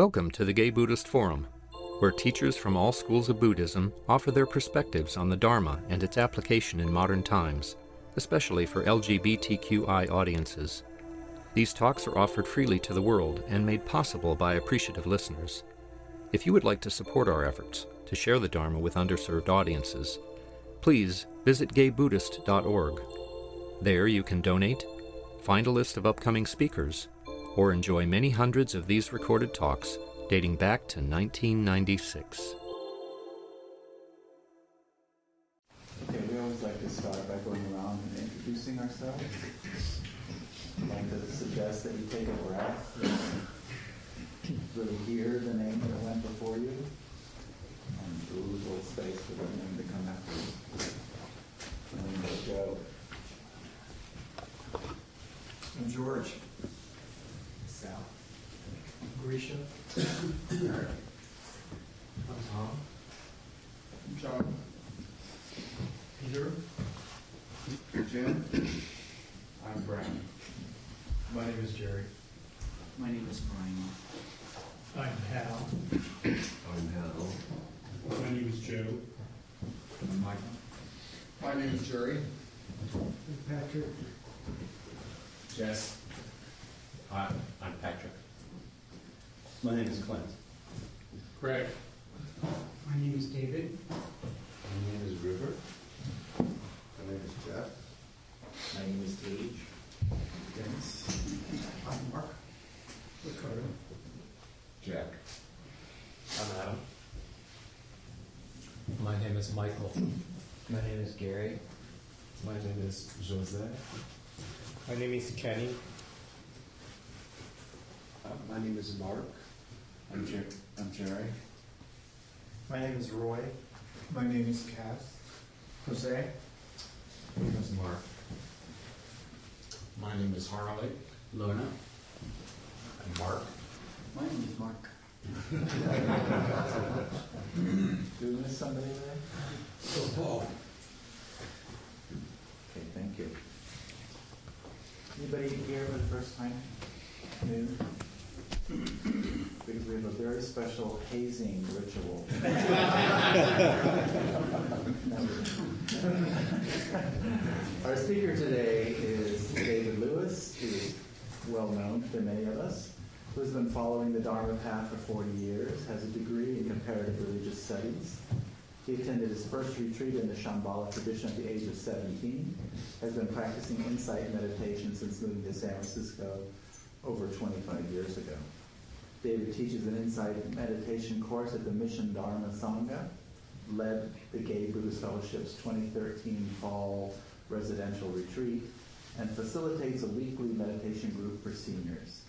Welcome to the Gay Buddhist Forum, where teachers from all schools of Buddhism offer their perspectives on the Dharma and its application in modern times, especially for LGBTQI audiences. These talks are offered freely to the world and made possible by appreciative listeners. If you would like to support our efforts to share the Dharma with underserved audiences, please visit gaybuddhist.org. There you can donate, find a list of upcoming speakers, or enjoy many hundreds of these recorded talks dating back to 1996. Okay, we always like to start by going around and introducing ourselves. I'd like to suggest that you take a breath, really hear the name that went before you, and leave a little space for the name to come after you. And then we'll go. I'm George. Sal. Grisha. I'm Tom. I'm John. Peter. Jim. I'm Brian. My name is Jerry. My name is Brian. I'm Hal. I'm Hal. My name is Joe. I'm Michael. My name is Jerry. Patrick. Jess. Hi, I'm Patrick. My name is Clint. Greg. My name is David. My name is Rupert. My name is Jeff. My name is Tage. Dennis. I'm Mark. Ricardo. Jack. I'm Adam. My name is Michael. My name is Gary. My name is Jose. My name is Kenny. My name is Mark. I'm Jerry. My name is Roy. My name is Cass. Jose. My name is Mark. My name is Harley. Lona. And Mark. My name is Mark. Do we miss somebody there? Paul. Okay, thank you. Anybody here for the first time? New? Because we have a very special hazing ritual. Our speaker today is David Lewis, who is well known to many of us, who has been following the Dharma path for 40 years, has a degree in comparative religious studies. He attended his first retreat in the Shambhala tradition at the age of 17, has been practicing insight meditation since moving to San Francisco over 25 years ago. David teaches an insight meditation course at the Mission Dharma Sangha, led the Gay Buddhist Fellowship's 2013 fall residential retreat, and facilitates a weekly meditation group for seniors.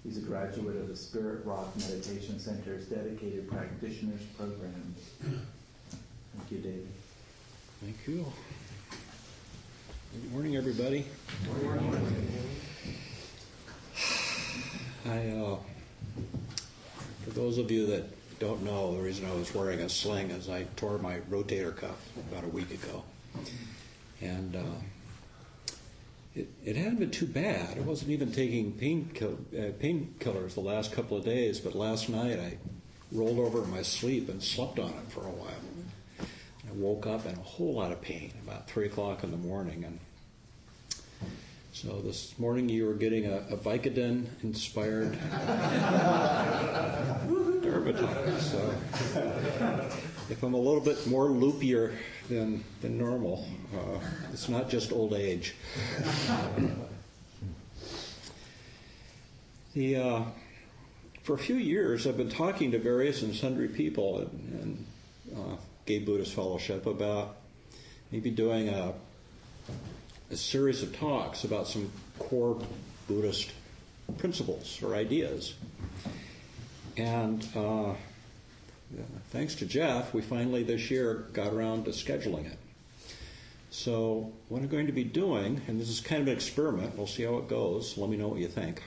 He's a graduate of the Spirit Rock Meditation Center's dedicated practitioners program. Thank you, David. Thank you. Good morning, everybody. Good morning. For those of you that don't know, the reason I was wearing a sling is I tore my rotator cuff about a week ago. And it hadn't been too bad. I wasn't even taking painkillers the last couple of days, but last night I rolled over in my sleep and slept on it for a while. I woke up in a whole lot of pain about 3 o'clock in the morning. And so this morning you were getting a Vicodin-inspired Dharma talk. So if I'm a little bit more loopier than normal, it's not just old age. For a few years I've been talking to various and sundry people in Gay Buddhist Fellowship about maybe doing a series of talks about some core Buddhist principles or ideas. And thanks to Jeff, we finally this year got around to scheduling it. So what I'm going to be doing, and this is kind of an experiment, we'll see how it goes, let me know what you think.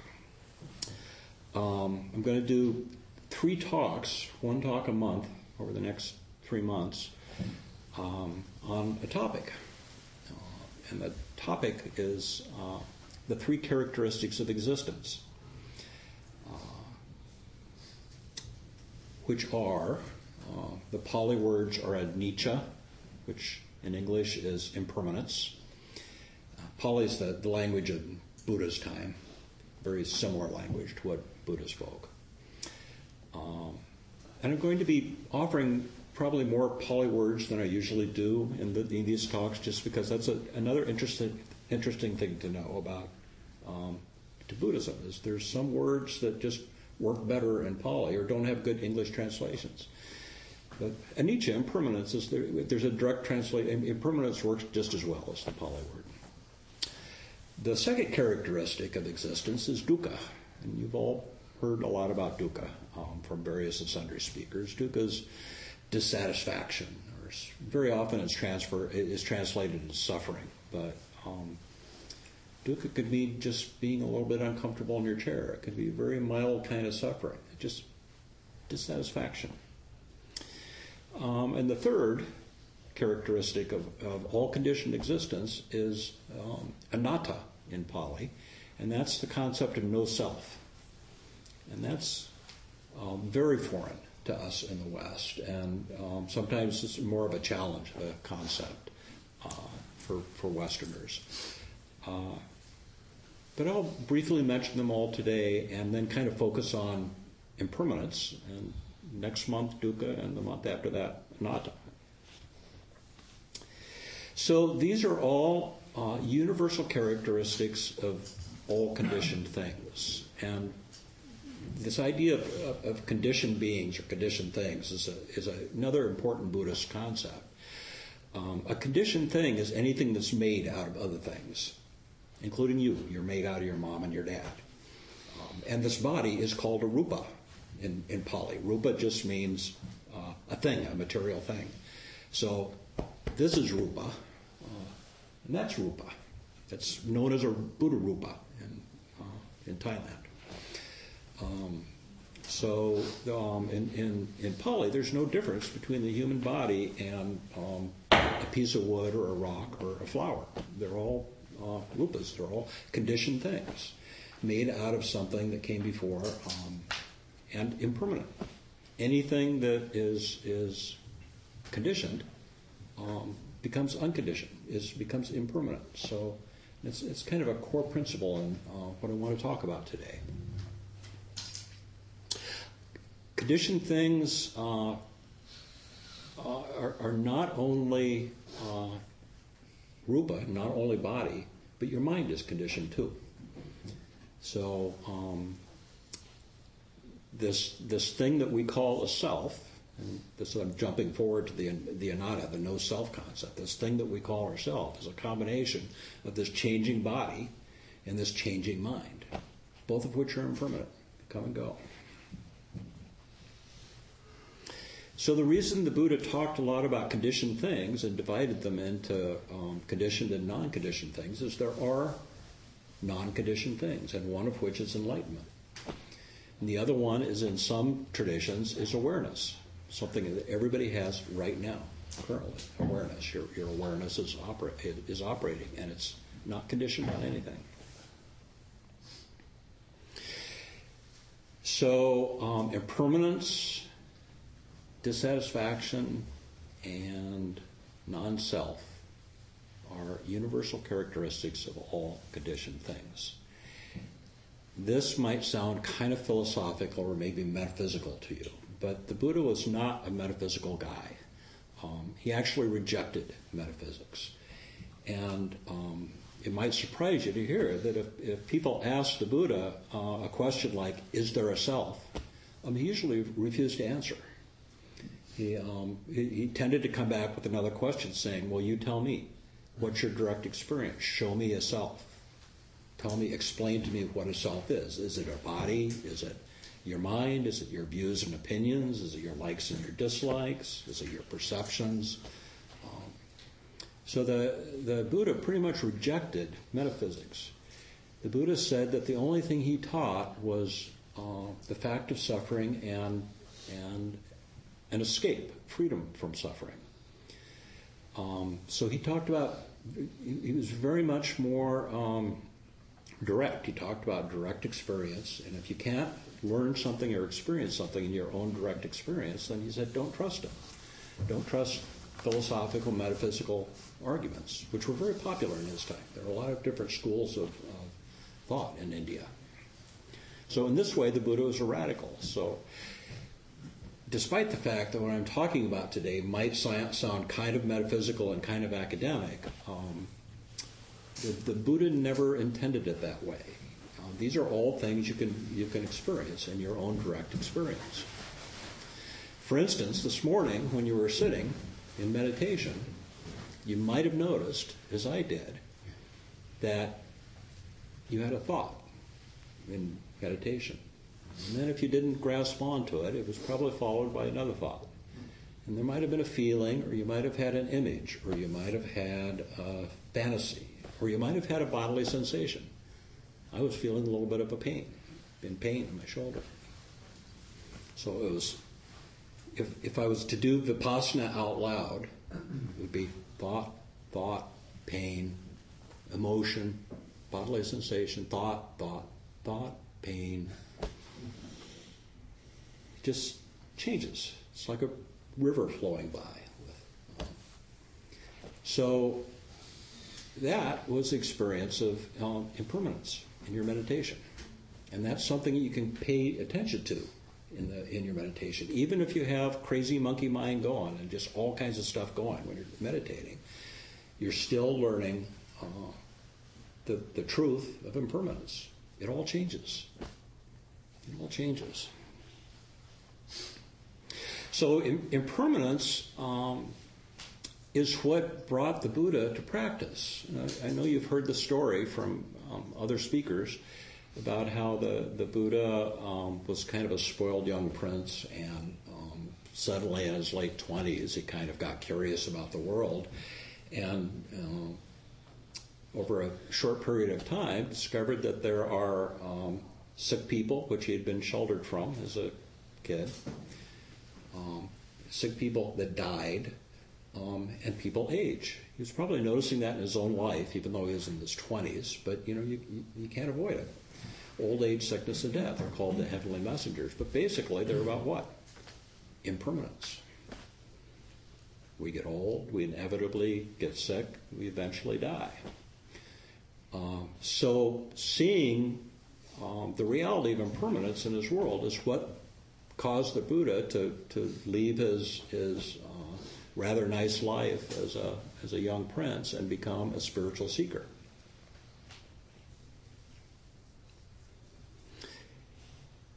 I'm going to do 3 talks, 1 talk a month over the next 3 months on a topic. And the topic is the 3 characteristics of existence. which are, the Pali words are anicca, which in English is impermanence. Pali is the language of Buddha's time, very similar language to what Buddha spoke. And I'm going to be offering probably more Pali words than I usually do in these talks, just because that's another interesting thing to know about to Buddhism, is there's some words that just work better in Pali or don't have good English translations. But anicca, impermanence, there's a direct translation. Impermanence works just as well as the Pali word. The second characteristic of existence is dukkha, and you've all heard a lot about dukkha from various and sundry speakers. Dukkha is dissatisfaction, or very often it's translated as suffering, but dukkha could mean just being a little bit uncomfortable in your chair. It could be a very mild kind of suffering, just dissatisfaction. And the third characteristic of all conditioned existence is anatta in Pali, and that's the concept of no self. And that's very foreign to us in the West, and sometimes it's more of a challenge, the concept for Westerners. But I'll briefly mention them all today and then kind of focus on impermanence, and next month dukkha, and the month after that anatta. So these are all universal characteristics of all conditioned things. And this idea of conditioned beings or conditioned things is another important Buddhist concept. A conditioned thing is anything that's made out of other things, including you. You're made out of your mom and your dad. And this body is called a rupa in Pali. Rupa just means a thing, a material thing. So this is rupa, and that's rupa. It's known as a Buddha rupa in Thailand. In Pali, there's no difference between the human body and a piece of wood or a rock or a flower. They're all rupas. They're all conditioned things made out of something that came before and impermanent. Anything that is conditioned becomes unconditioned, becomes impermanent. So it's kind of a core principle in what I want to talk about today. Conditioned things are not only rupa, not only body, but your mind is conditioned too. So this thing that we call a self, and this I'm jumping forward to the anatta, the no self concept. This thing that we call ourself is a combination of this changing body and this changing mind, both of which are impermanent, come and go. So the reason the Buddha talked a lot about conditioned things and divided them into conditioned and non-conditioned things is there are non-conditioned things, and one of which is enlightenment. And the other one is, in some traditions, is awareness, something that everybody has right now, currently, awareness. Your awareness is operating, and it's not conditioned on anything. So impermanence, dissatisfaction, and non-self are universal characteristics of all conditioned things. This might sound kind of philosophical or maybe metaphysical to you, but the Buddha was not a metaphysical guy. He actually rejected metaphysics. And it might surprise you to hear that if people ask the Buddha a question like, is there a self? He usually refused to answer. He tended to come back with another question saying, well, you tell me. What's your direct experience? Show me a self. Tell me, explain to me what a self is. Is it a body? Is it your mind? Is it your views and opinions? Is it your likes and your dislikes? Is it your perceptions? So the Buddha pretty much rejected metaphysics. The Buddha said that the only thing he taught was the fact of suffering and an escape, freedom from suffering. So he talked about, he was very much more direct. He talked about direct experience, and if you can't learn something or experience something in your own direct experience, then he said, don't trust him. Don't trust philosophical, metaphysical arguments, which were very popular in his time. There are a lot of different schools of thought in India. So in this way, the Buddha was a radical. So despite the fact that what I'm talking about today might sound kind of metaphysical and kind of academic, the Buddha never intended it that way. These are all things you can experience in your own direct experience. For instance, this morning when you were sitting in meditation, you might have noticed, as I did, that you had a thought in meditation. And then if you didn't grasp onto it, it was probably followed by another thought. And there might have been a feeling, or you might have had an image, or you might have had a fantasy, or you might have had a bodily sensation. I was feeling a little bit of a pain in my shoulder. So it was, if I was to do Vipassana out loud, it would be thought, pain, emotion, bodily sensation, thought, pain. It just changes. It's like a river flowing by. So that was the experience of impermanence in your meditation. And that's something you can pay attention to in your meditation. Even if you have crazy monkey mind going and just all kinds of stuff going when you're meditating, you're still learning the truth of impermanence. It all changes. It all changes. So impermanence is what brought the Buddha to practice. I know you've heard the story from other speakers about how the Buddha was kind of a spoiled young prince, and suddenly in his late 20s he kind of got curious about the world, and over a short period of time discovered that there are sick people, which he had been sheltered from as a kid, sick people that died, and people age. He was probably noticing that in his own life, even though he was in his 20s, but you can't avoid it. Old age, sickness, and death are called the heavenly messengers, but basically they're about what? Impermanence. We get old, we inevitably get sick, we eventually die. So seeing the reality of impermanence in his world is what caused the Buddha to leave his rather nice life as a young prince and become a spiritual seeker.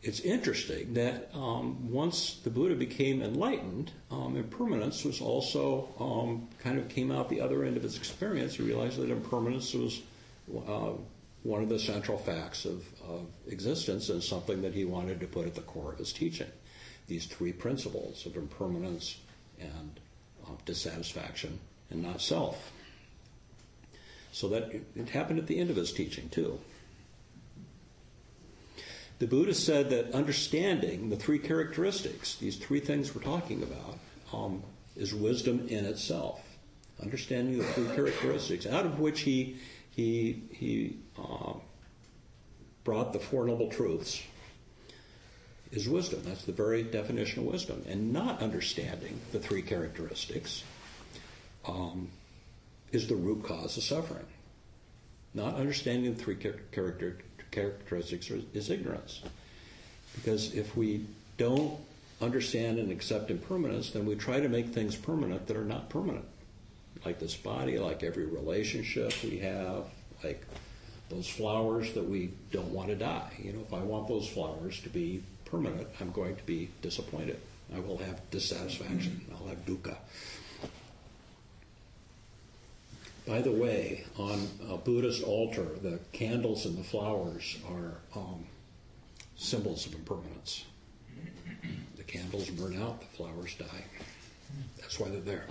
It's interesting that once the Buddha became enlightened, impermanence was also kind of came out the other end of his experience. He realized that impermanence was one of the central facts of existence, and something that he wanted to put at the core of his teaching. These three principles of impermanence and dissatisfaction and not self. So that it happened at the end of his teaching too. The Buddha said that understanding the three characteristics, these three things we're talking about, is wisdom in itself. Understanding the three characteristics, out of which he brought the Four Noble Truths, is wisdom. That's the very definition of wisdom. And not understanding the three characteristics is the root cause of suffering. Not understanding the three characteristics is ignorance. Because if we don't understand and accept impermanence, then we try to make things permanent that are not permanent. Like this body, like every relationship we have, like those flowers that we don't want to die. If I want those flowers to be permanent, I'm going to be disappointed. I will have dissatisfaction. I'll have dukkha. By the way, on a Buddhist altar, the candles and the flowers are symbols of impermanence. The candles burn out, the flowers die. That's why they're there.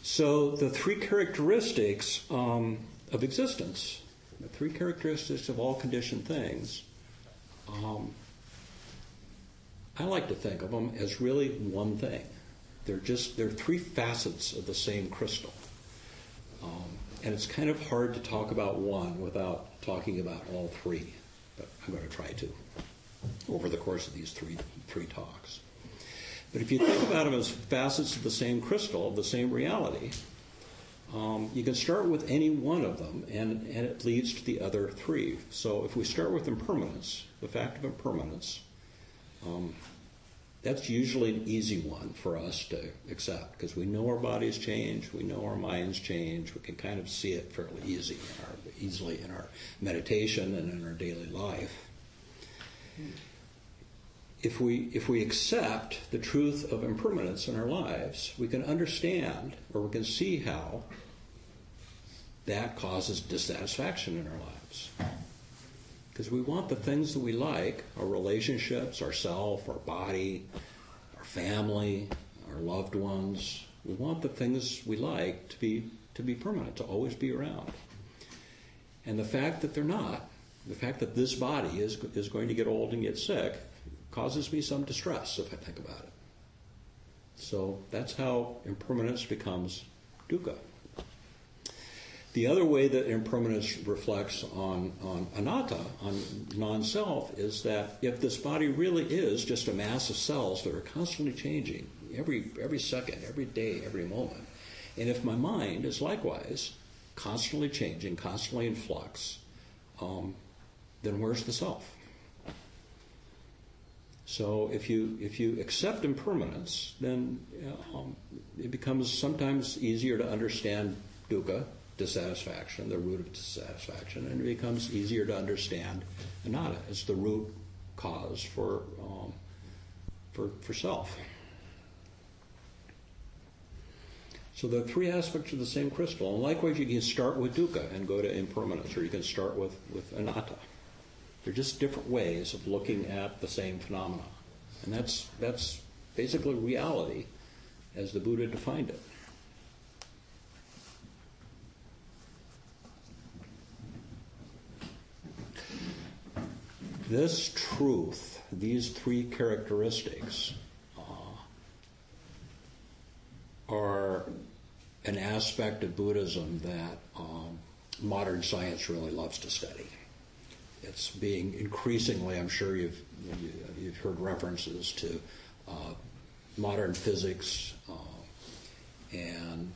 So the three characteristics of existence, the three characteristics of all conditioned things, I like to think of them as really one thing. They're three facets of the same crystal. And it's kind of hard to talk about one without talking about all three, but I'm going to try to over the course of these three talks. But if you think about them as facets of the same crystal, of the same reality, you can start with any one of them, and it leads to the other three. So if we start with impermanence, the fact of impermanence, that's usually an easy one for us to accept because we know our bodies change, we know our minds change, we can kind of see it fairly easily in our meditation and in our daily life. If we accept the truth of impermanence in our lives, we can understand or we can see how that causes dissatisfaction in our lives. Because we want the things that we like, our relationships, ourself, our body, our family, our loved ones. We want the things we like to be permanent, to always be around. And the fact that they're not, the fact that this body is going to get old and get sick, causes me some distress if I think about it. So that's how impermanence becomes dukkha. The other way that impermanence reflects on anatta, on non-self, is that if this body really is just a mass of cells that are constantly changing every second, every day, every moment, and if my mind is likewise constantly changing, constantly in flux, then where's the self? So if you accept impermanence, then it becomes sometimes easier to understand dukkha, dissatisfaction, the root of dissatisfaction, and it becomes easier to understand anatta as the root cause for self. So the three aspects of the same crystal, and likewise you can start with dukkha and go to impermanence, or you can start with anatta. They're just different ways of looking at the same phenomena, and that's basically reality as the Buddha defined it. This truth, these three characteristics, are an aspect of Buddhism that modern science really loves to study. It's being increasingly, I'm sure you've heard references to modern physics and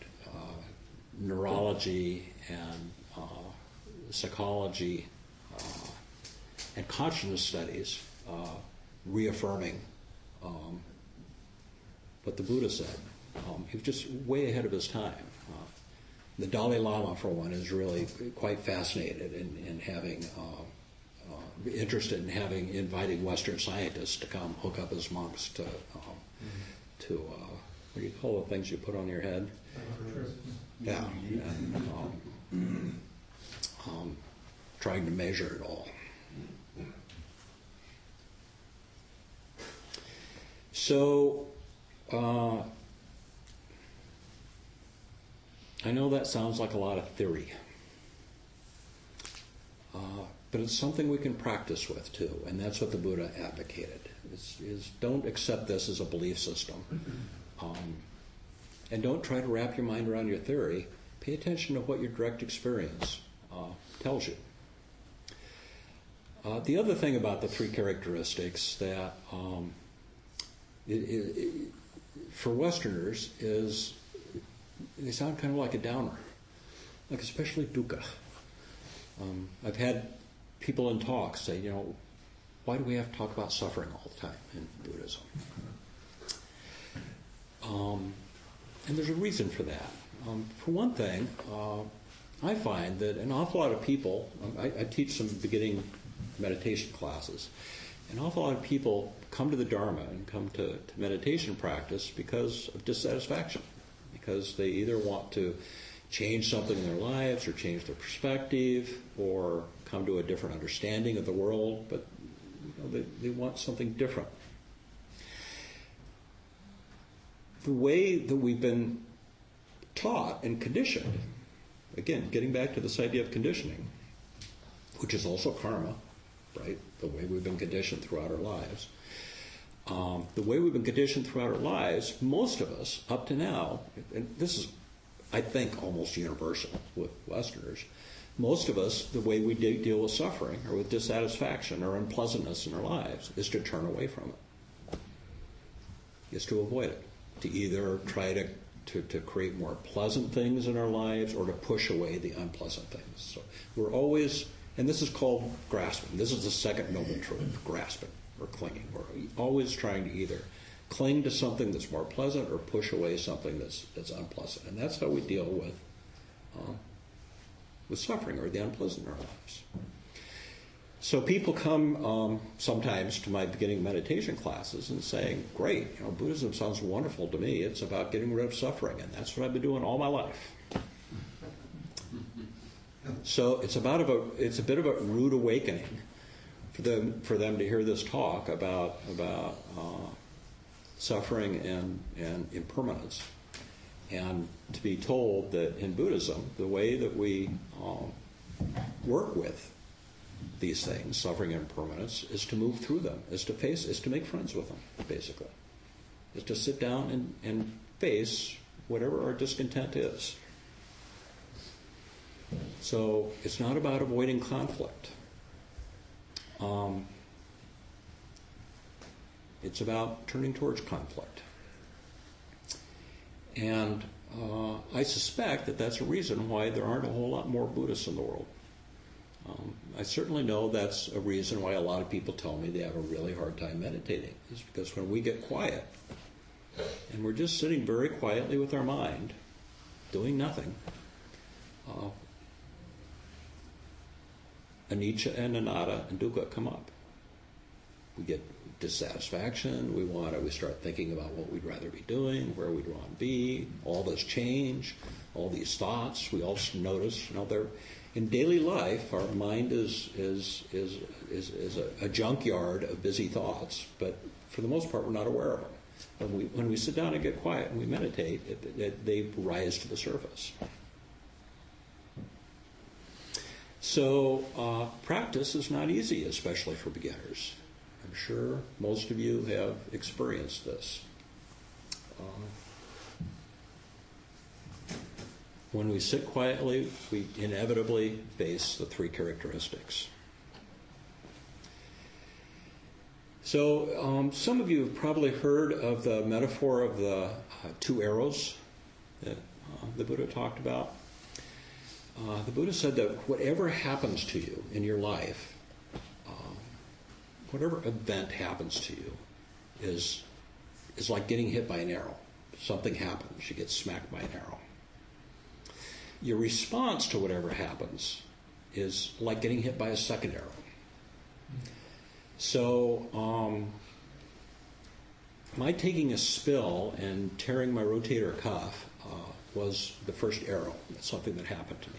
neurology and psychology and consciousness studies reaffirming what the Buddha said. He was just way ahead of his time. The Dalai Lama, for one, is really quite fascinated in having, interested in inviting Western scientists to come hook up as monks to what do you call the things you put on your head? Yeah, and trying to measure it all. So, I know that sounds like a lot of theory, but it's something we can practice with too, and that's what the Buddha advocated, is don't accept this as a belief system, and don't try to wrap your mind around your theory. Pay attention to what your direct experience tells you. The other thing about the three characteristics that for Westerners is they sound kind of like a downer, like especially dukkha. I've had people in talks say, why do we have to talk about suffering all the time in Buddhism? And there's a reason for that. For one thing, I find that an awful lot of people, I teach some beginning meditation classes, an awful lot of people come to the Dharma and come to meditation practice because of dissatisfaction, because they either want to change something in their lives or change their perspective or come to a different understanding of the world, but they want something different. The way that we've been taught and conditioned, again, getting back to this idea of conditioning, which is also karma, right? The way we've been conditioned throughout our lives. The way we've been conditioned throughout our lives, most of us, up to now, and this is I think, almost universal with Westerners. Most of us, the way we deal with suffering or with dissatisfaction or unpleasantness in our lives is to turn away from it, is to avoid it, to either try to create more pleasant things in our lives or to push away the unpleasant things. So we're always, and this is called grasping. This is the second noble truth, grasping or clinging. We're always trying to either cling to something that's more pleasant or push away something that's unpleasant. And that's how we deal with suffering or the unpleasant in our lives. So people come sometimes to my beginning meditation classes and saying, great, Buddhism sounds wonderful to me. It's about getting rid of suffering, and that's what I've been doing all my life. So it's a bit of a rude awakening for them to hear this talk about suffering and impermanence, and to be told that in Buddhism, the way that we work with these things, suffering and impermanence, is to move through them, is to make friends with them, basically. Is to sit down and face whatever our discontent is. So it's not about avoiding conflict. It's about turning towards conflict. And I suspect that that's a reason why there aren't a whole lot more Buddhists in the world. I certainly know that's a reason why a lot of people tell me they have a really hard time meditating. Is because when we get quiet, and we're just sitting very quietly with our mind, doing nothing, anicca and anatta and dukkha come up. We get dissatisfaction. We start thinking about what we'd rather be doing, where we'd want to be. All this change, all these thoughts. We also notice, they're in daily life. Our mind is a junkyard of busy thoughts, but for the most part, we're not aware of them. When we sit down and get quiet and we meditate, they rise to the surface. So practice is not easy, especially for beginners. I'm sure most of you have experienced this. When we sit quietly, we inevitably face the three characteristics. So some of you have probably heard of the metaphor of the two arrows that the Buddha talked about. The Buddha said that whatever happens to you in your life, whatever event happens to you, is like getting hit by an arrow. Something happens, you get smacked by an arrow. Your response to whatever happens is like getting hit by a second arrow. So my taking a spill and tearing my rotator cuff was the first arrow. That's something that happened to me.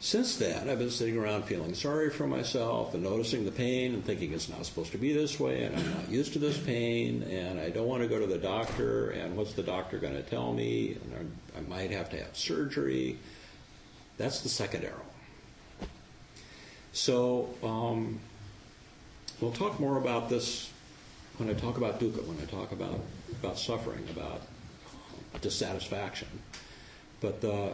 Since then, I've been sitting around feeling sorry for myself and noticing the pain and thinking it's not supposed to be this way, and I'm not used to this pain, and I don't want to go to the doctor, and what's the doctor going to tell me? And I might have to have surgery. That's the second arrow. So we'll talk more about this when I talk about dukkha, when I talk about suffering, about dissatisfaction. But the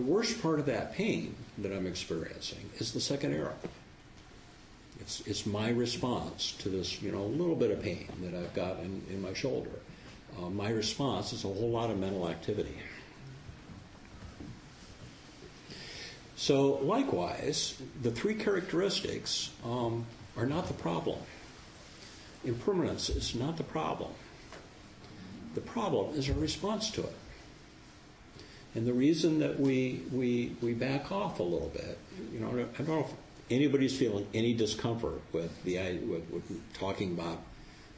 worst part of that pain that I'm experiencing is the second arrow. It's my response to this, little bit of pain that I've got in my shoulder. My response is a whole lot of mental activity. So likewise, the three characteristics are not the problem. Impermanence is not the problem. The problem is our response to it. And the reason that we back off a little bit, I don't know if anybody's feeling any discomfort with with talking about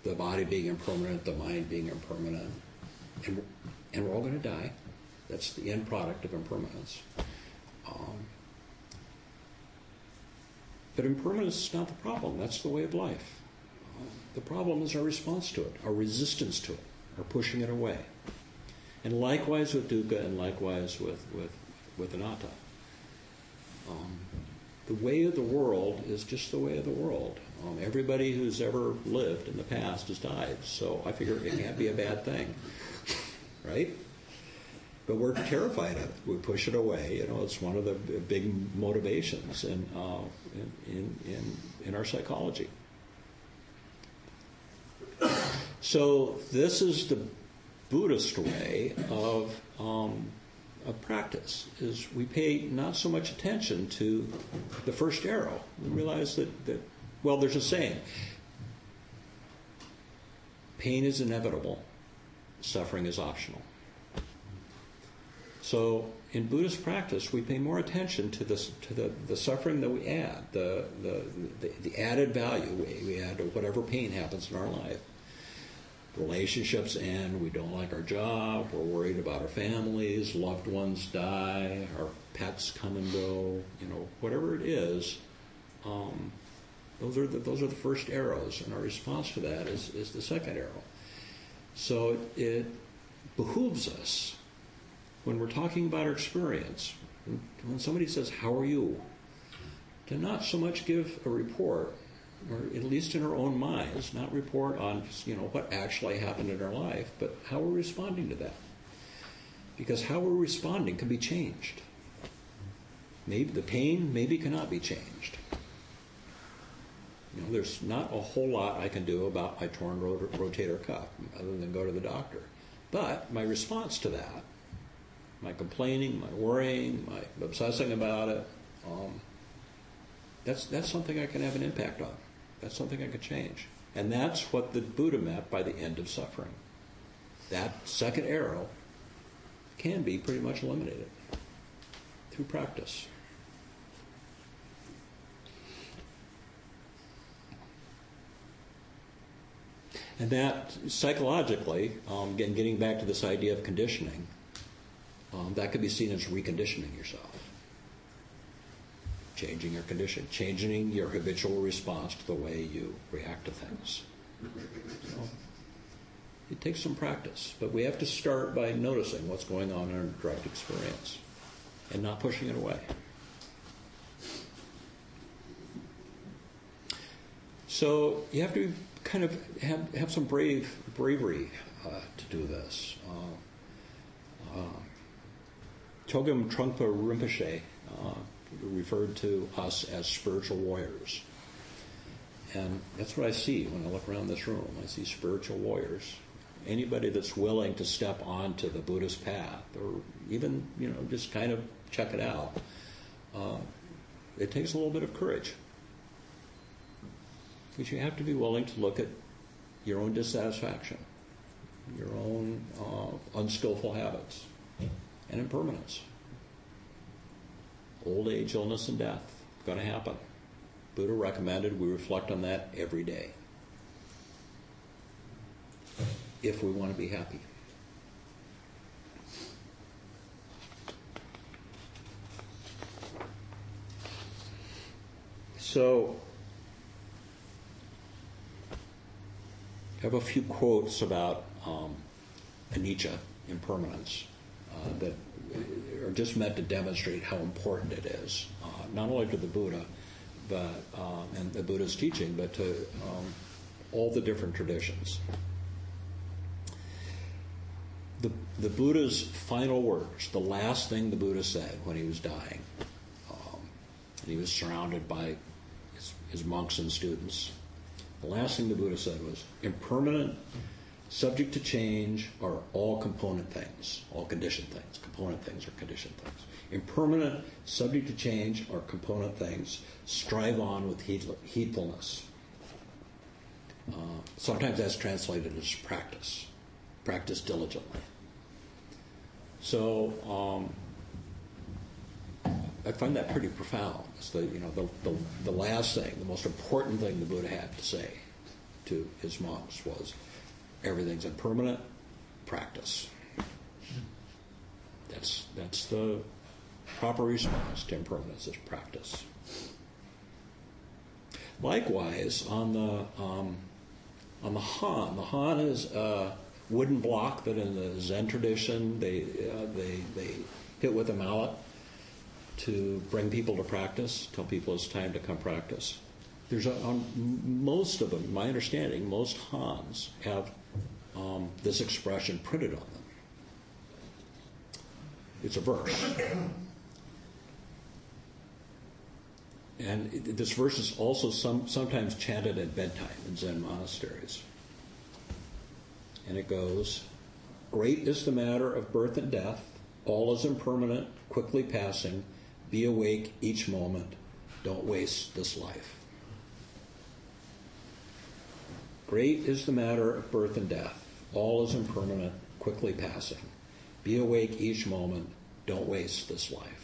the body being impermanent, the mind being impermanent, and we're all going to die. That's the end product of impermanence. But impermanence is not the problem. That's the way of life. The problem is our response to it, our resistance to it, our pushing it away. And likewise with dukkha, and likewise with anatta. The way of the world is just the way of the world. Everybody who's ever lived in the past has died, so I figure it can't be a bad thing. right? But we're terrified of it. We push it away. It's one of the big motivations in our psychology. So this is the Buddhist way of practice, is we pay not so much attention to the first arrow. We realize that there's a saying, pain is inevitable, suffering is optional. So in Buddhist practice, we pay more attention to the suffering that we add, the added value we add to whatever pain happens in our life. Relationships end, we don't like our job, we're worried about our families, loved ones die, our pets come and go, whatever it is, those are the first arrows, and our response to that is the second arrow. So it behooves us, when we're talking about our experience, when somebody says, "How are you?" to not so much give a report, or at least in our own minds, not report on what actually happened in our life, but how we're responding to that. Because how we're responding can be changed. Maybe the pain cannot be changed. There's not a whole lot I can do about my torn rotator cuff other than go to the doctor. But my response to that, my complaining, my worrying, my obsessing about it, that's something I can have an impact on. That's something I can change. And that's what the Buddha meant by the end of suffering. That second arrow can be pretty much eliminated through practice. And that psychologically, again, getting back to this idea of conditioning, that could be seen as reconditioning yourself. Changing your condition, changing your habitual response to the way you react to things. So, it takes some practice, but we have to start by noticing what's going on in our direct experience and not pushing it away. So you have to kind of have some bravery to do this. Chogyam Trungpa Rinpoche referred to us as spiritual warriors. And that's what I see when I look around this room. I see spiritual warriors. Anybody that's willing to step onto the Buddhist path, or even, just kind of check it out, it takes a little bit of courage. Because you have to be willing to look at your own dissatisfaction, your own unskillful habits, and impermanence. Old age, illness, and death, going to happen. Buddha recommended we reflect on that every day if we want to be happy. So, I have a few quotes about anicca, impermanence, that are just meant to demonstrate how important it is, not only to the Buddha, but and the Buddha's teaching, but to all the different traditions. The Buddha's final words, the last thing the Buddha said when he was dying, and he was surrounded by his monks and students, the last thing the Buddha said was, impermanent, subject to change, are all component things, all conditioned things. Component things are conditioned things. Impermanent, subject to change, are component things. Strive on with heedfulness. Sometimes that's translated as practice. Practice diligently. So I find that pretty profound. It's the last thing, the most important thing the Buddha had to say to his monks was, everything's impermanent, practice. That's the proper response to impermanence, is practice. Likewise, on the Han. The Han is a wooden block that in the Zen tradition they hit with a mallet to bring people to practice, tell people it's time to come practice. There's on most of them, my understanding, most Hans have this expression printed on them. It's a verse. And this verse is also sometimes chanted at bedtime in Zen monasteries. And it goes, "Great is the matter of birth and death. All is impermanent, quickly passing. Be awake each moment. Don't waste this life." Great is the matter of birth and death. All is impermanent, quickly passing. Be awake each moment. Don't waste this life.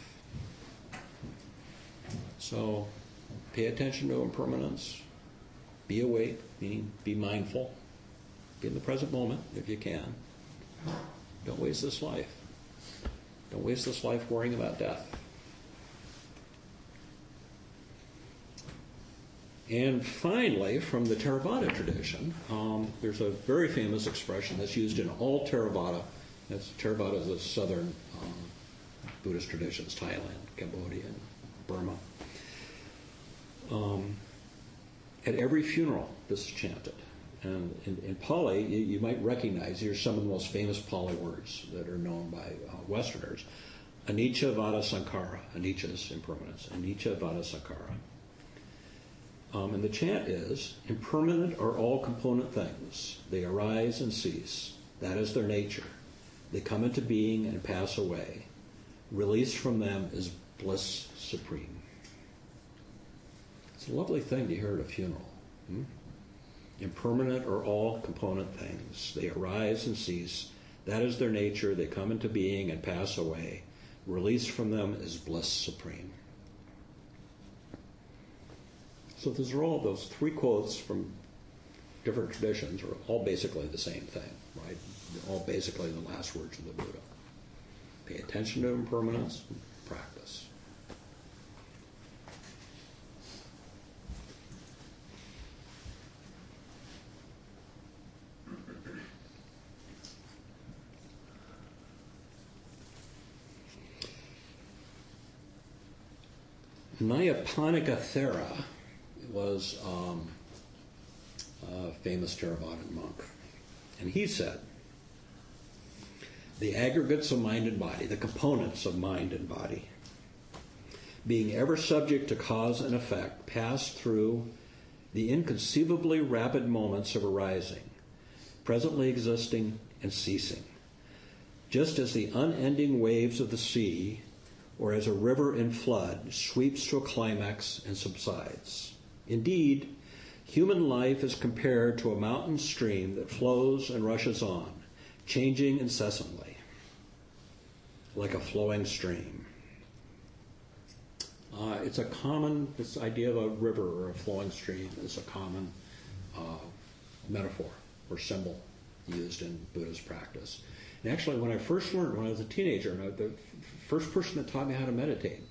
So, pay attention to impermanence. Be awake, meaning be mindful. Be in the present moment if you can. Don't waste this life. Don't waste this life worrying about death. And finally, from the Theravada tradition, there's a very famous expression that's used in all Theravada. Theravada is the southern Buddhist traditions, Thailand, Cambodia, and Burma. At every funeral, this is chanted. And in Pali, you might recognize, here's some of the most famous Pali words that are known by Westerners. Anicca vada sankhara, anicca's impermanence, anicca vada sankhara. And the chant is, impermanent are all component things. They arise and cease. That is their nature. They come into being and pass away. Release from them is bliss supreme. It's a lovely thing to hear at a funeral. Impermanent are all component things. They arise and cease. That is their nature. They come into being and pass away. Release from them is bliss supreme. So those three quotes from different traditions are all basically the same thing, right? They're all basically the last words of the Buddha. Pay attention to impermanence, practice. Nyappanika Thera was a famous Theravadan monk. And he said, the aggregates of mind and body, the components of mind and body, being ever subject to cause and effect, pass through the inconceivably rapid moments of arising, presently existing and ceasing, just as the unending waves of the sea, or as a river in flood, sweeps to a climax and subsides. Indeed, human life is compared to a mountain stream that flows and rushes on, changing incessantly, like a flowing stream. This idea of a river or a flowing stream is a common metaphor or symbol used in Buddhist practice. And actually, when I first learned, when I was a teenager, the first person that taught me how to meditate,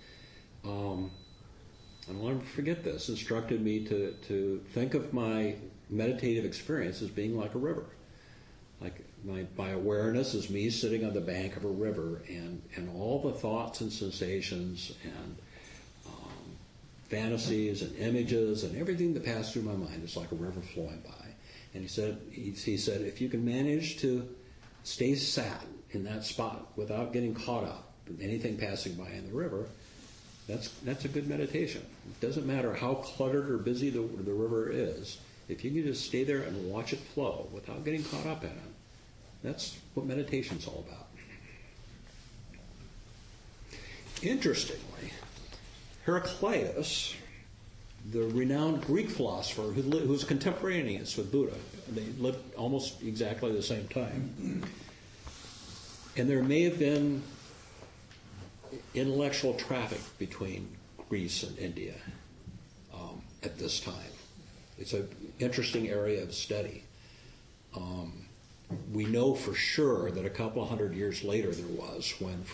and I'll never forget this, instructed me to think of my meditative experience as being like a river. Like my awareness is me sitting on the bank of a river, and all the thoughts and sensations and fantasies and images and everything that passed through my mind is like a river flowing by. And he said, if you can manage to stay sat in that spot without getting caught up in anything passing by in the river, that's a good meditation. It doesn't matter how cluttered or busy the river is. If you can just stay there and watch it flow without getting caught up in it, that's what meditation's all about. Interestingly, Heraclitus, the renowned Greek philosopher who was contemporaneous with Buddha, they lived almost exactly the same time, and there may have been intellectual traffic between Greece and India at this time. It's an interesting area of study. We know for sure that a couple of hundred years later there was when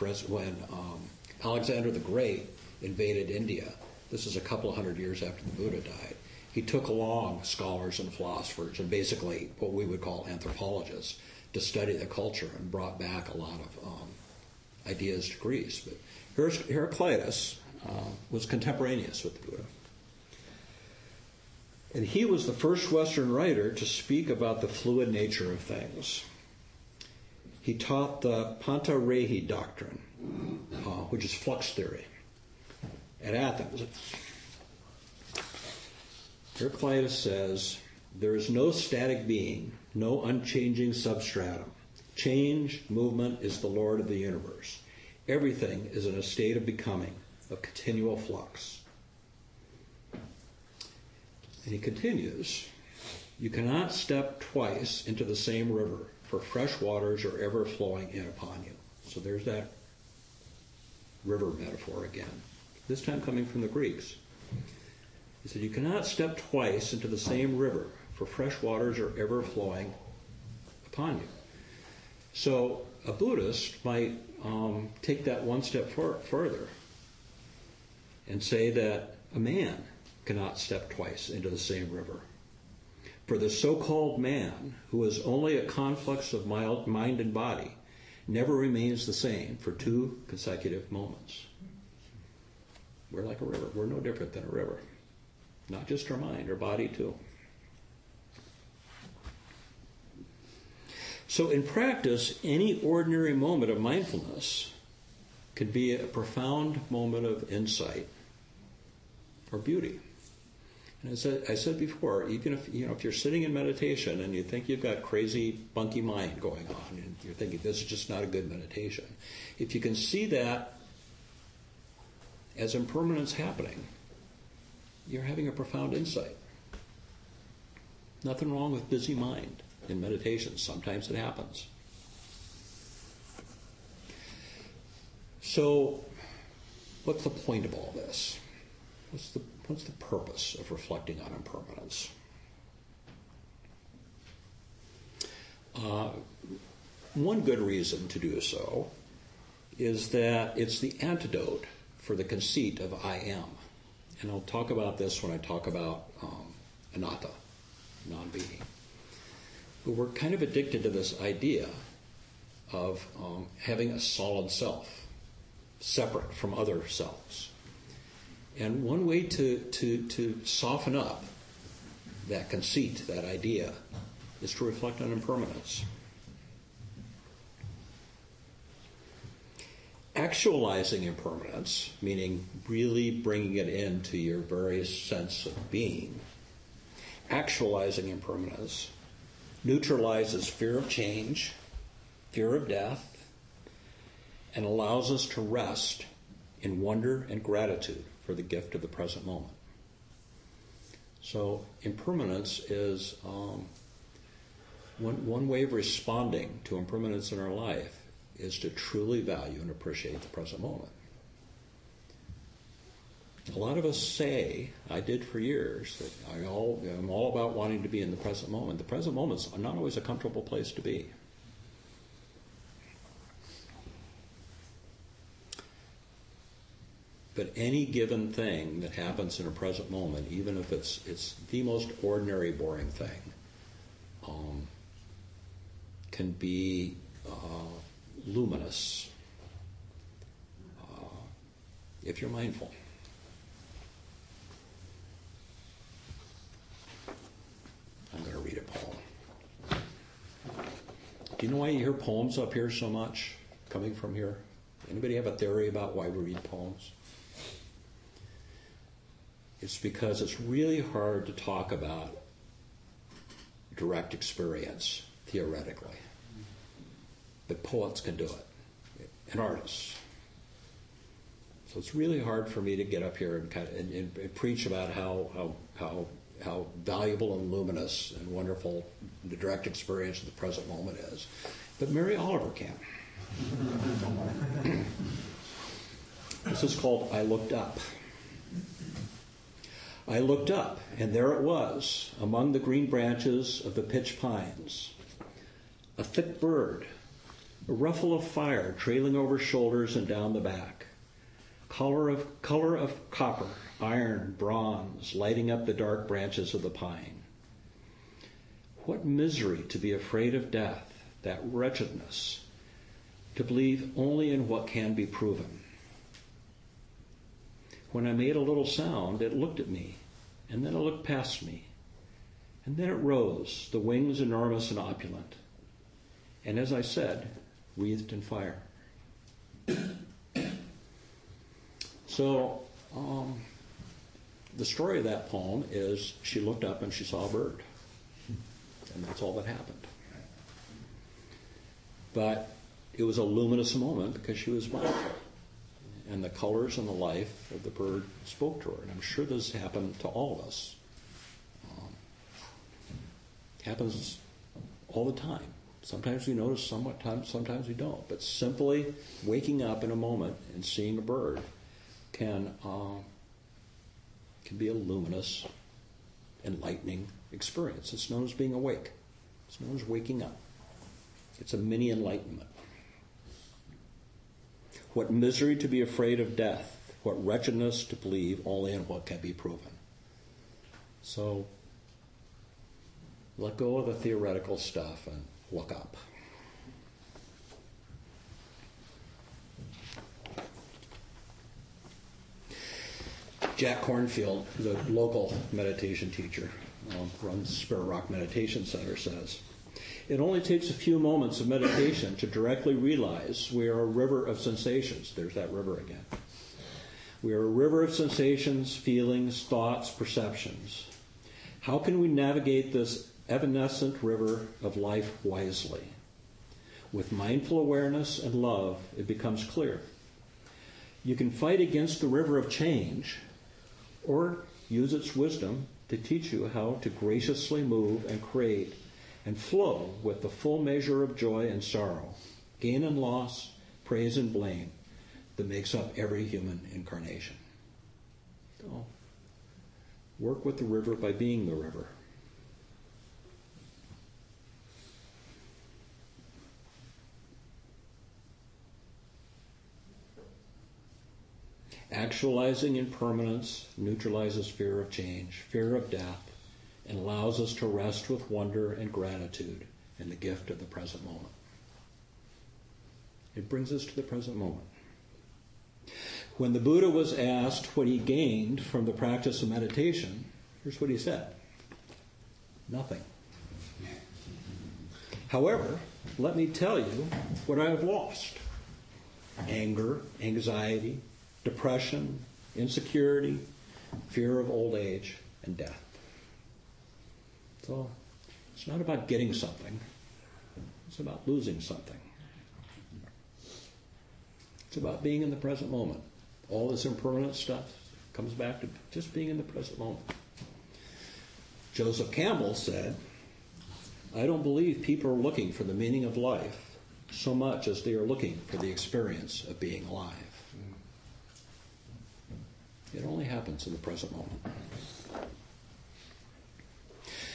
Alexander the Great invaded India. This is a couple of hundred years after the Buddha died. He took along scholars and philosophers and basically what we would call anthropologists to study the culture and brought back a lot of ideas to Greece. But Heraclitus was contemporaneous with the Buddha. And he was the first Western writer to speak about the fluid nature of things. He taught the Pantarehi doctrine, which is flux theory. At Athens, Heraclitus says, there is no static being, no unchanging substratum. Change, movement is the Lord of the universe. Everything is in a state of becoming, of continual flux. And he continues, you cannot step twice into the same river, for fresh waters are ever flowing in upon you. So there's that river metaphor again, this time coming from the Greeks. He said, you cannot step twice into the same river, for fresh waters are ever flowing upon you. So a Buddhist might take that one step further and say that a man cannot step twice into the same river. For the so-called man, who is only a conflux of mind and body, never remains the same for 2 consecutive moments. We're like a river. We're no different than a river. Not just our mind, our body too. So in practice, any ordinary moment of mindfulness could be a profound moment of insight or beauty. And as I said before, even if you're sitting in meditation and you think you've got crazy, bunky mind going on, and you're thinking this is just not a good meditation, if you can see that as impermanence happening, you're having a profound insight. Nothing wrong with busy mind in meditation. Sometimes it happens. So, what's the point of all this? What's the purpose of reflecting on impermanence? One good reason to do so is that it's the antidote for the conceit of I am. And I'll talk about this when I talk about anatta, non-being. But we're kind of addicted to this idea of having a solid self, separate from other selves. And one way to soften up that conceit, that idea, is to reflect on impermanence. Actualizing impermanence, meaning really bringing it into your very sense of being, actualizing impermanence neutralizes fear of change, fear of death, and allows us to rest in wonder and gratitude for the gift of the present moment. So impermanence is one way of responding to impermanence in our life is to truly value and appreciate the present moment. A lot of us say, I did for years, that I'm all about wanting to be in the present moment. The present moment's not always a comfortable place to be. But any given thing that happens in a present moment, even if it's the most ordinary, boring thing, can be luminous if you're mindful. I'm going to read a poem. Do you know why you hear poems up here so much, coming from here? Anybody have a theory about why we read poems? It's because it's really hard to talk about direct experience theoretically. But poets can do it, and artists. So it's really hard for me to get up here and preach about how valuable and luminous and wonderful the direct experience of the present moment is. But Mary Oliver can. This is called I Looked Up. I looked up, and there it was, among the green branches of the pitch pines. A thick bird, a ruffle of fire trailing over shoulders and down the back. Color of copper, iron, bronze, lighting up the dark branches of the pine. What misery to be afraid of death, that wretchedness, to believe only in what can be proven. When I made a little sound, it looked at me, and then it looked past me. And then it rose, the wings enormous and opulent. And as I said, wreathed in fire. So the story of that poem is she looked up and she saw a bird. And that's all that happened. But it was a luminous moment because she was mindful. And the colors and the life of the bird spoke to her. And I'm sure this happened to all of us. It happens all the time. Sometimes we notice sometimes we don't. But simply waking up in a moment and seeing a bird can be a luminous, enlightening experience. It's known as being awake. It's known as waking up. It's a mini enlightenment. What misery to be afraid of death, what wretchedness to believe only in what can be proven. So let go of the theoretical stuff and look up. Jack Cornfield, the local meditation teacher, runs Spirit Rock Meditation Center, says, "It only takes a few moments of meditation to directly realize we are a river of sensations." There's that river again. We are a river of sensations, feelings, thoughts, perceptions. How can we navigate this evanescent river of life wisely? With mindful awareness and love, it becomes clear. You can fight against the river of change, or use its wisdom to teach you how to graciously move and create and flow with the full measure of joy and sorrow, gain and loss, praise and blame that makes up every human incarnation. So, work with the river by being the river. Actualizing impermanence neutralizes fear of change, fear of death, and allows us to rest with wonder and gratitude in the gift of the present moment. It brings us to the present moment. When the Buddha was asked what he gained from the practice of meditation, here's what he said: nothing. However, let me tell you what I have lost: anger, anxiety, depression, insecurity, fear of old age, and death. So it's not about getting something. It's about losing something. It's about being in the present moment. All this impermanent stuff comes back to just being in the present moment. Joseph Campbell said, "I don't believe people are looking for the meaning of life so much as they are looking for the experience of being alive." It only happens in the present moment.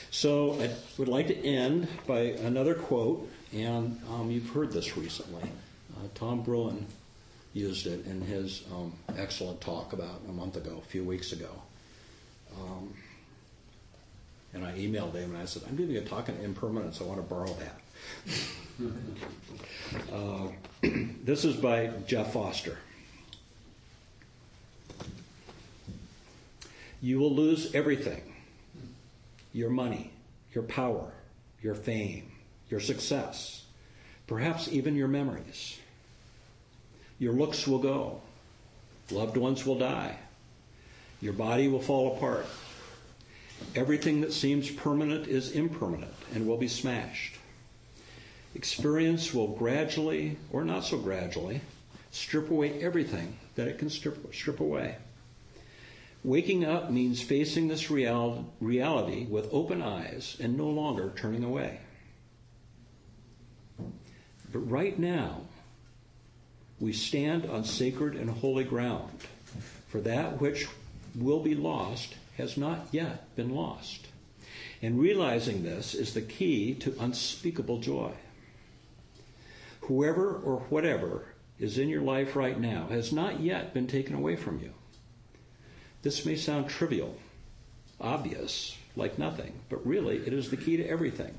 So I would like to end by another quote, and you've heard this recently. Tom Bruin used it in his excellent talk about a few weeks ago. And I emailed him and I said, "I'm giving a talk on impermanence. I want to borrow that." This is by Jeff Foster. "You will lose everything: your money, your power, your fame, your success, perhaps even your memories. Your looks will go. Loved ones will die. Your body will fall apart. Everything that seems permanent is impermanent and will be smashed. Experience will gradually, or not so gradually, strip away everything that it can strip away. Waking up means facing this reality with open eyes and no longer turning away. But right now, we stand on sacred and holy ground, for that which will be lost has not yet been lost. And realizing this is the key to unspeakable joy. Whoever or whatever is in your life right now has not yet been taken away from you. This may sound trivial, obvious, like nothing, but really it is the key to everything,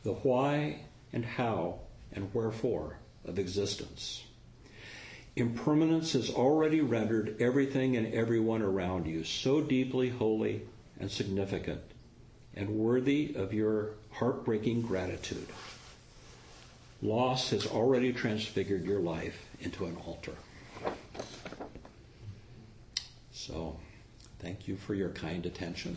the why and how and wherefore of existence. Impermanence has already rendered everything and everyone around you so deeply holy and significant and worthy of your heartbreaking gratitude. Loss has already transfigured your life into an altar." So, thank you for your kind attention.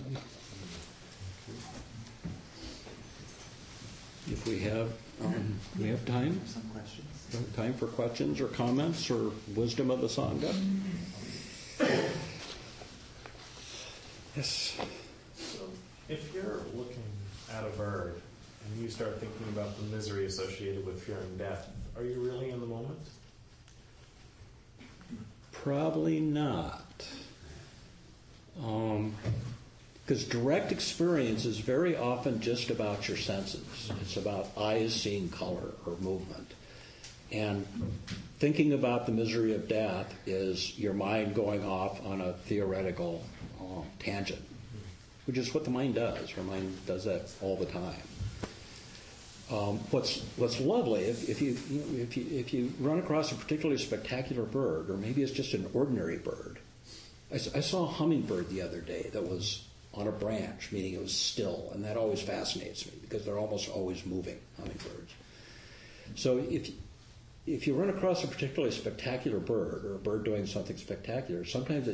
If we have time, Some questions. time for questions or comments or wisdom of the Sangha. Yes. So if you're looking at a bird and you start thinking about the misery associated with fearing death, are you really in the moment? Probably not. Because direct experience is very often just about your senses. It's about eyes seeing color or movement. And thinking about the misery of death is your mind going off on a theoretical tangent, which is what the mind does. Your mind does that all the time. What's lovely, if you run across a particularly spectacular bird, or maybe it's just an ordinary bird. I saw a hummingbird the other day that was on a branch, meaning it was still, and that always fascinates me because they're almost always moving, hummingbirds. So if you run across a particularly spectacular bird, or a bird doing something spectacular, sometimes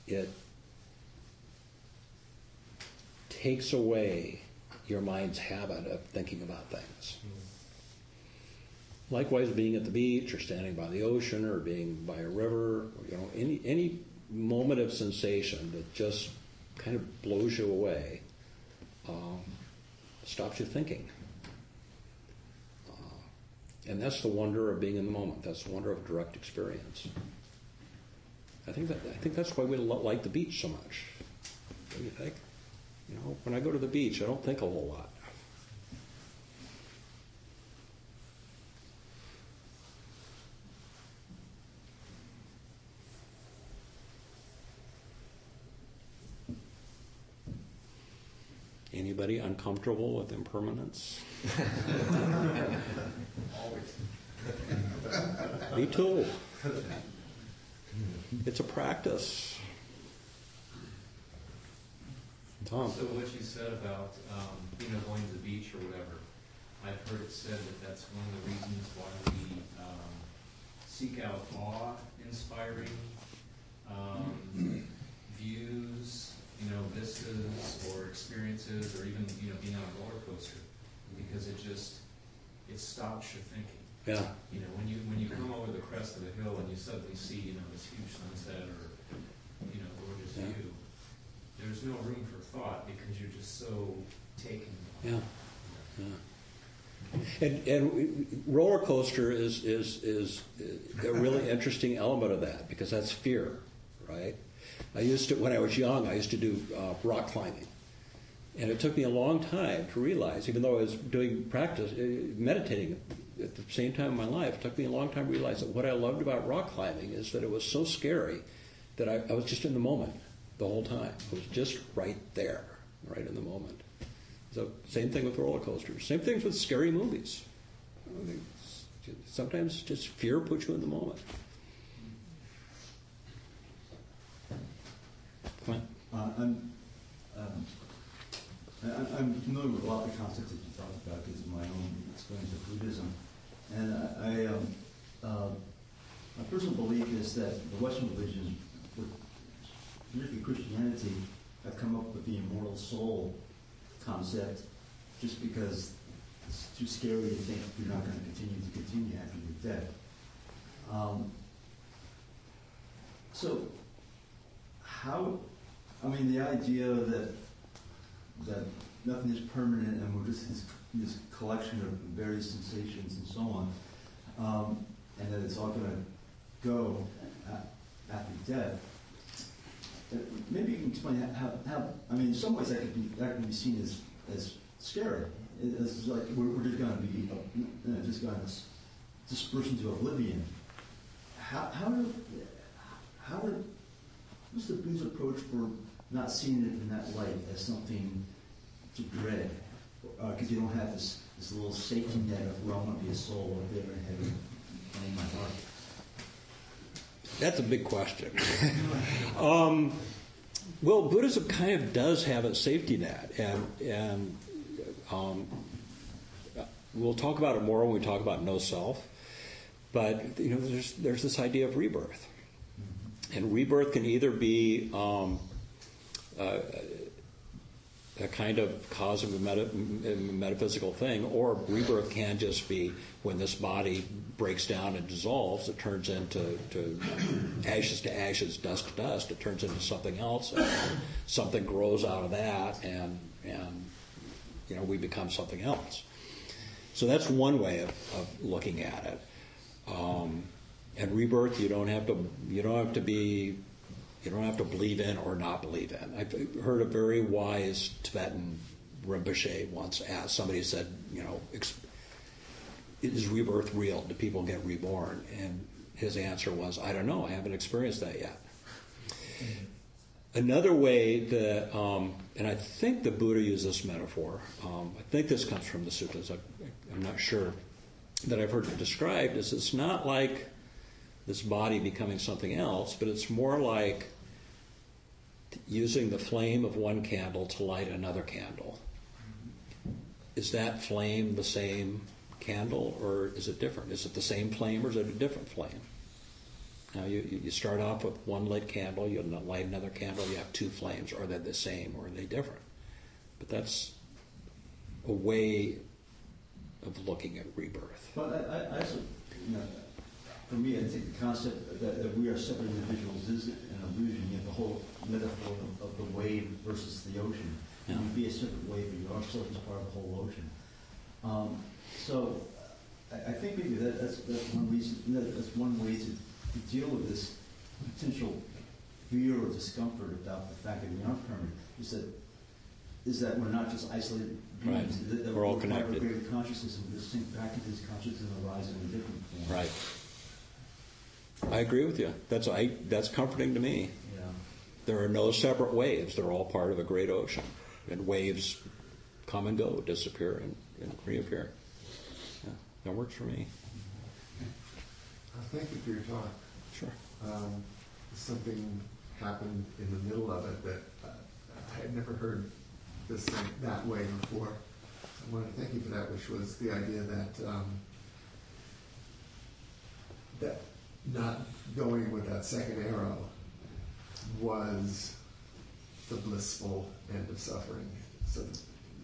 it takes away your mind's habit of thinking about things. Likewise, being at the beach or standing by the ocean or being by a river, any moment of sensation that just kind of blows you away stops you thinking. And that's the wonder of being in the moment. That's the wonder of direct experience. I think that's why we like the beach so much. What do you think? When I go to the beach, I don't think a whole lot. Anybody uncomfortable with impermanence? Always. Me too. It's a practice. Tom. So what you said about going to the beach or whatever, I've heard it said that that's one of the reasons why we seek out awe-inspiring views, vistas or experiences, or even being on a roller coaster, because it stops your thinking. Yeah. When you come over the crest of a hill and you suddenly see this huge sunset or gorgeous view, there's no room for thought because you're just so taken. Yeah. And roller coaster is a really interesting element of that, because that's fear, right? When I was young, I used to do rock climbing. And it took me a long time to realize, even though I was doing practice, meditating at the same time in my life, it took me a long time to realize that what I loved about rock climbing is that it was so scary that I was just in the moment the whole time. I was just right there, right in the moment. So same thing with roller coasters. Same thing with scary movies. Sometimes just fear puts you in the moment. Come on. I'm familiar with a lot of the concepts that you talked about because of my own experience with Buddhism. And my personal belief is that the Western religions, particularly Christianity, have come up with the immortal soul concept just because it's too scary to think you're not going to continue after you're dead. So the idea that nothing is permanent and we're just this collection of various sensations and so on, and that it's all going to go after death. Maybe you can explain how in some ways that can be seen as scary. It's like we're just going to be just going to disperse into oblivion. What's the Buddha's approach for not seeing it in that light as something to dread? Because you don't have this little safety net of, well, I want to be a soul up there in heaven playing my heart. That's a big question. Well, Buddhism kind of does have a safety net, and we'll talk about it more when we talk about no self. But there's this idea of rebirth, And rebirth can either be a kind of cosmic metaphysical thing, or rebirth can just be when this body breaks down and dissolves, it turns into ashes to ashes, dust to dust. It turns into something else. And something grows out of that, and we become something else. So that's one way of looking at it. And rebirth, you don't have to believe in or not believe in. I've heard a very wise Tibetan Rinpoche once asked, somebody said, is rebirth real? Do people get reborn? And his answer was, I don't know, I haven't experienced that yet. Another way that, and I think the Buddha used this metaphor, I think this comes from the suttas, I'm not sure, that I've heard it described, is it's not like this body becoming something else, but it's more like using the flame of one candle to light another candle. Is that flame the same candle, or is it different? Is it the same flame, or is it a different flame? Now, you start off with one lit candle, you light another candle, you have two flames. Are they the same, or are they different? But that's a way of looking at rebirth. But I also, for me, I think the concept that we are separate individuals is an illusion. You have the whole metaphor of the wave versus the ocean. Yeah. You be a separate wave, but you are still just part of the whole ocean. So I think maybe that's one reason. That's one way to deal with this potential fear or discomfort about the fact that we aren't permanent. Is that we're not just isolated beings. Right. That we're all connected. We're greater consciousness, and we sink back into this consciousness and arise in a different form. Right. I agree with you. That's comforting to me. Yeah. There are no separate waves. They're all part of a great ocean. And waves come and go, disappear and reappear. Yeah, that works for me. Thank you for your talk. Sure. Something happened in the middle of it that I had never heard this thing that way before. I want to thank you for that, which was the idea that not going with that second arrow was the blissful end of suffering. So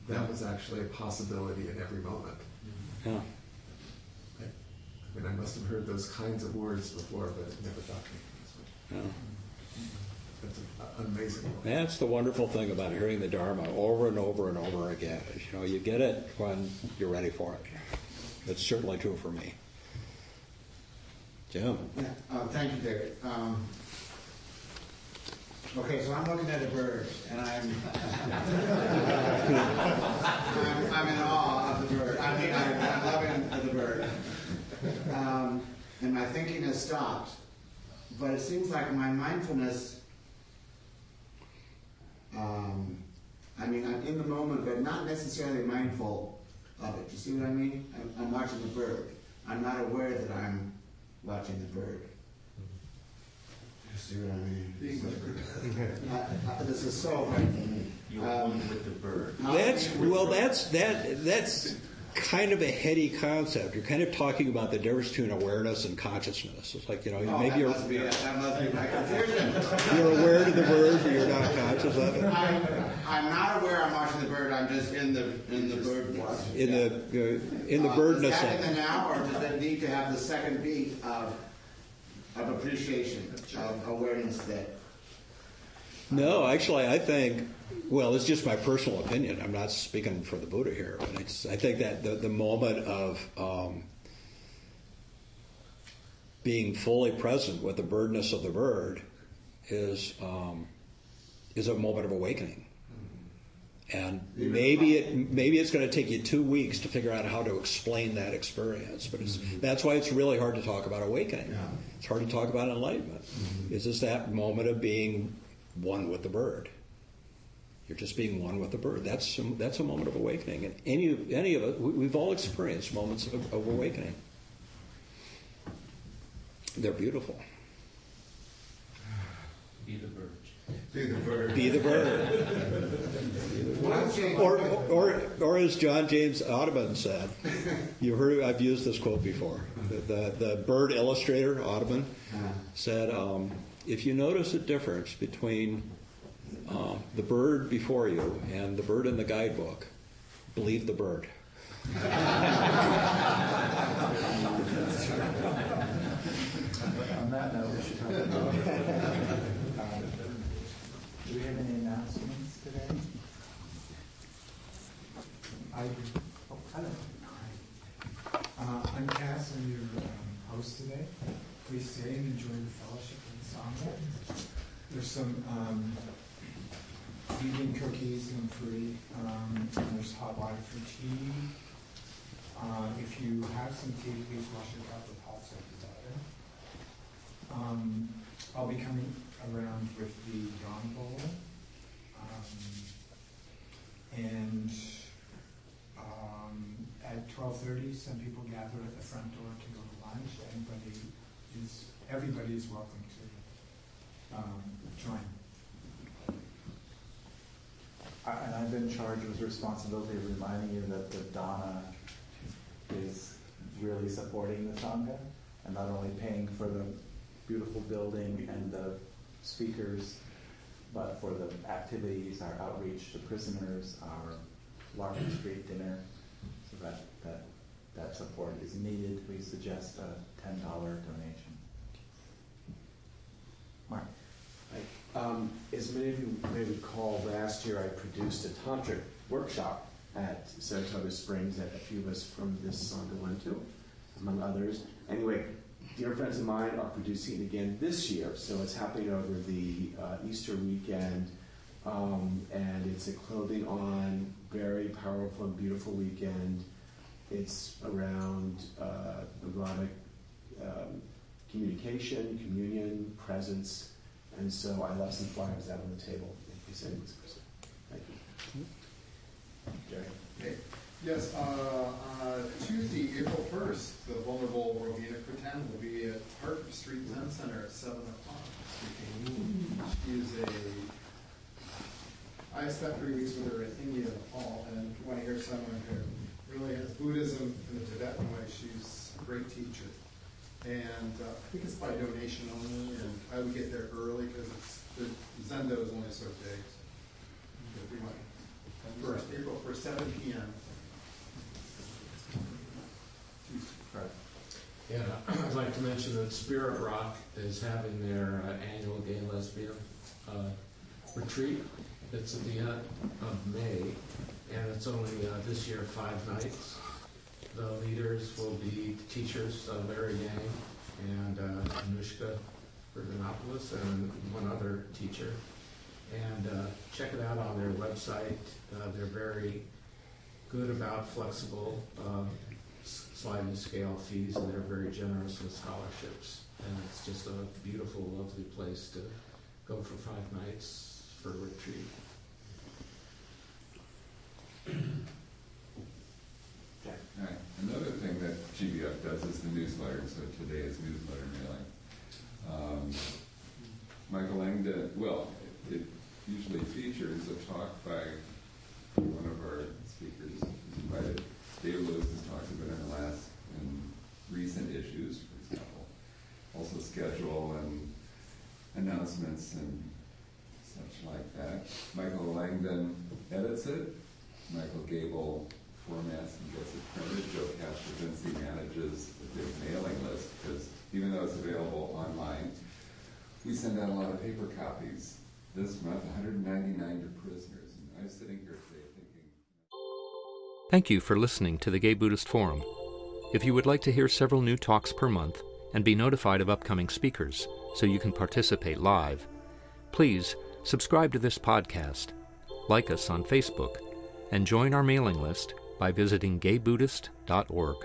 that was actually a possibility in every moment. Yeah. I mean, I must have heard those kinds of words before, but it never got me this way. Yeah. That's an amazing one. That's the wonderful thing about hearing the Dharma over and over and over again. You get it when you're ready for it. It's certainly true for me. Jim. Yeah, thank you, David. Okay, so I'm looking at a bird, and I'm in awe of the bird. I mean, I'm loving the bird. And my thinking has stopped. But it seems like my mindfulness, I'm in the moment, but not necessarily mindful of it. You see what I mean? I'm watching the bird. I'm not aware that I'm watching the bird. You see what I mean? This is so hard for me. You're one with the bird. That's kind of a heady concept. You're kind of talking about the difference between awareness and consciousness. It's like, maybe that must be my confusion. You're aware of the bird, but you're not conscious of it. I'm not aware I'm watching the bird. I'm just in the bird. In the birdness. Is that in the now, or does it need to have the second beat of appreciation, of awareness that? No, actually, I think, well, it's just my personal opinion. I'm not speaking for the Buddha here. But I think that the moment of being fully present with the birdness of the bird is a moment of awakening. And maybe it's going to take you 2 weeks to figure out how to explain that experience. But that's why it's really hard to talk about awakening. Yeah. It's hard to talk about enlightenment. It's just that moment of being one with the bird. You're just being one with the bird. That's a moment of awakening. And any of us, we've all experienced moments of awakening. They're beautiful. Be the bird. Be the bird. Be the bird. Or as John James Audubon said, I've used this quote before. The bird illustrator, Audubon, said, if you notice a difference between the bird before you and the bird in the guidebook, believe the bird. On that note, we should talk about do we have any announcements today? I'm Cass, I'm your host today. Please stay and enjoy the fellowship and Sangha. There's some vegan cookies and free. And there's hot water for tea. If you have some tea, please wash it up with hot soap water. I'll be coming around with the dawn bowl. And at 12:30, some people gather at the front door to go to lunch. Everybody is welcome to join. And I've been charged with responsibility of reminding you that the Dana is really supporting the Sangha and not only paying for the beautiful building and the speakers, but for the activities, our outreach to prisoners, our Hyde Street dinner, so that support is needed. We suggest a $10 donation. Mark. As many of you may recall, last year I produced a tantric workshop at Saratoga Springs that a few of us from this Sangha went to, among others. Anyway, dear friends of mine are producing it again this year, so it's happening over the Easter weekend, and it's a clothing on, very powerful and beautiful weekend. It's around erotic communication, communion, presence, and so I left some flyers out on the table in case anyone's interested. Thank you. Jerry? Okay. Yes, Tuesday, April 1st, the Vulnerable Rovina Kratan will be at Street Zen Center at 7 o'clock. She is I spent 3 weeks with her in India in the fall, and if you want to hear someone who really has Buddhism in the Tibetan way, she's a great teacher. And I think it's by donation only, and I would get there early because the Zendo is only so big. So if you want, first, April 1st, 7 p.m. Yeah, I'd like to mention that Spirit Rock is having their annual gay lesbian retreat. It's at the end of May, and it's only this year 5 nights. The leaders will be teachers Larry Yang and Anushka Berganopoulos and one other teacher. And check it out on their website. They're very good about flexible sliding scale fees, and they're very generous with scholarships. And it's just a beautiful, lovely place to go for 5 nights for a retreat. All right. Another thing that GBF does is the newsletter, so today is newsletter mailing. Michael Langdon, it usually features a talk by one of our speakers who's invited. David Lewis has talked about in recent issues, for example. Also schedule and announcements and such like that. Michael Langdon edits it. Michael Gable formats and gets it printed. Joe Castrovinci manages the big mailing list, because even though it's available online, we send out a lot of paper copies. This month, 199 to prisoners. And I'm sitting here today thinking... Thank you for listening to the Gay Buddhist Forum. If you would like to hear several new talks per month and be notified of upcoming speakers so you can participate live, please subscribe to this podcast, like us on Facebook, and join our mailing list by visiting gaybuddhist.org.